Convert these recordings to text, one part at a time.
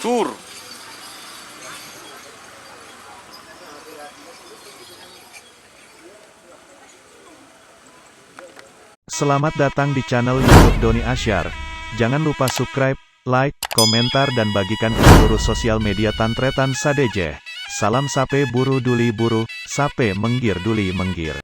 tur. Selamat datang di channel YouTube Doni Asyar. Jangan lupa subscribe, like, komentar dan bagikan ke seluruh sosial media Tantretan Sadejeh. Salam sape buru duli buru, sape menggir duli menggir.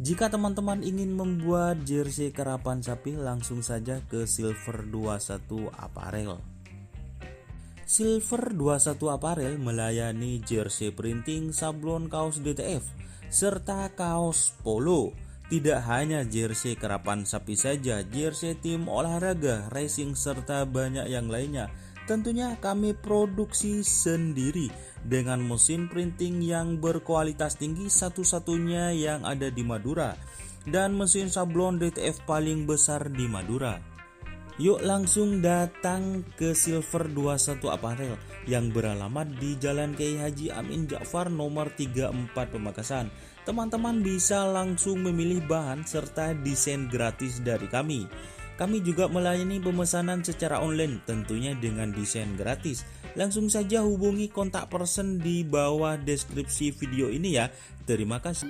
Jika teman-teman ingin membuat jersey karapan sapi, langsung saja ke Silver 21 Apparel. Silver 21 Apparel melayani jersey printing, sablon, kaos DTF, serta kaos polo. Tidak hanya jersey karapan sapi saja, jersey tim olahraga, racing, serta banyak yang lainnya. Tentunya kami produksi sendiri dengan mesin printing yang berkualitas tinggi, satu-satunya yang ada di Madura, dan mesin sablon DTF paling besar di Madura. Yuk langsung datang ke Silver 21 Apparel yang beralamat di Jalan Kiai Haji Amin Ja'far nomor 34 Pamekasan. Teman-teman bisa langsung memilih bahan serta desain gratis dari kami. Kami juga melayani pemesanan secara online, tentunya dengan desain gratis. Langsung saja hubungi kontak person di bawah deskripsi video ini ya. Terima kasih.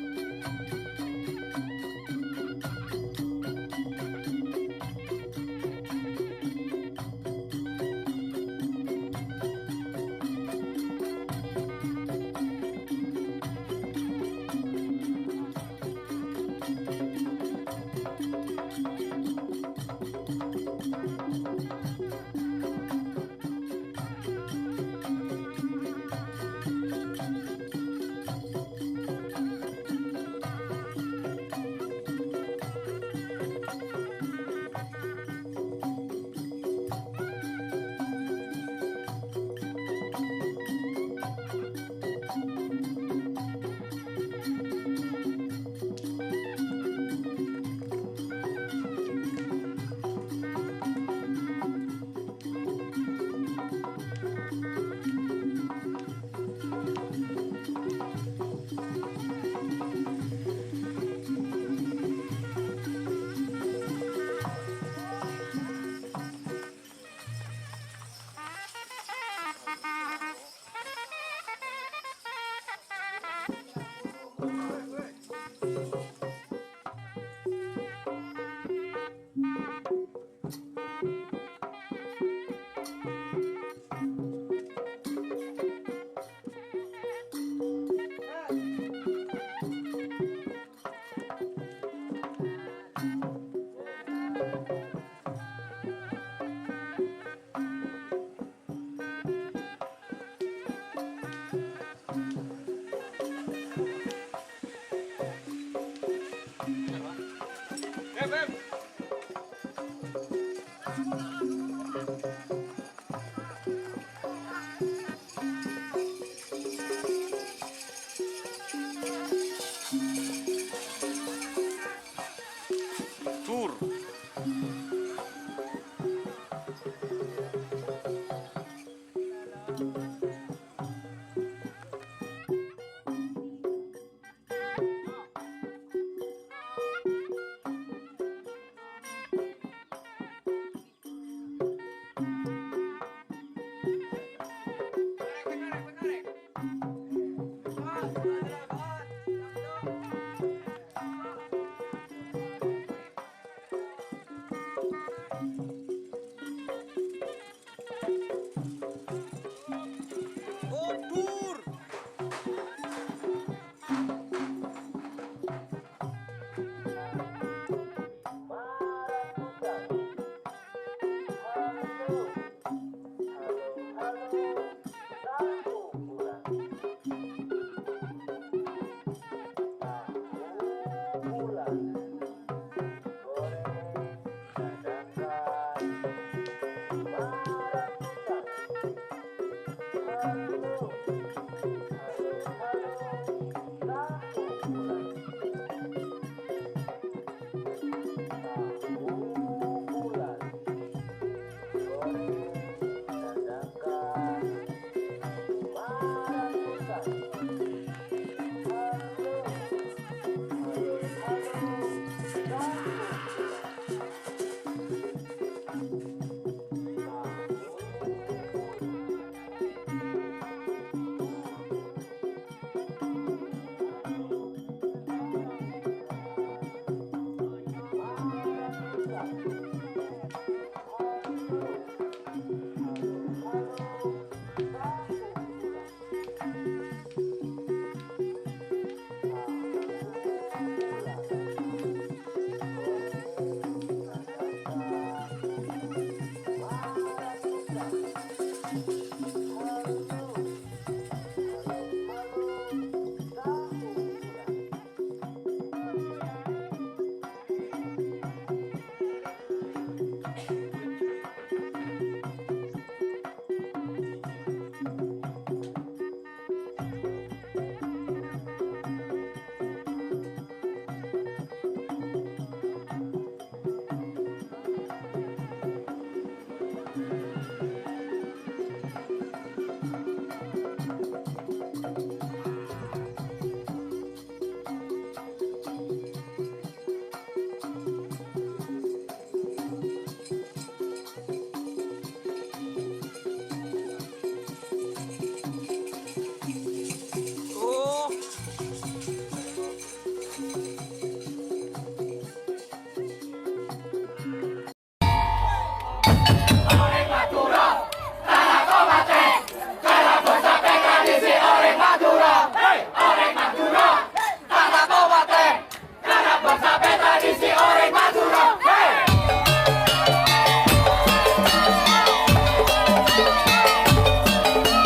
Tur.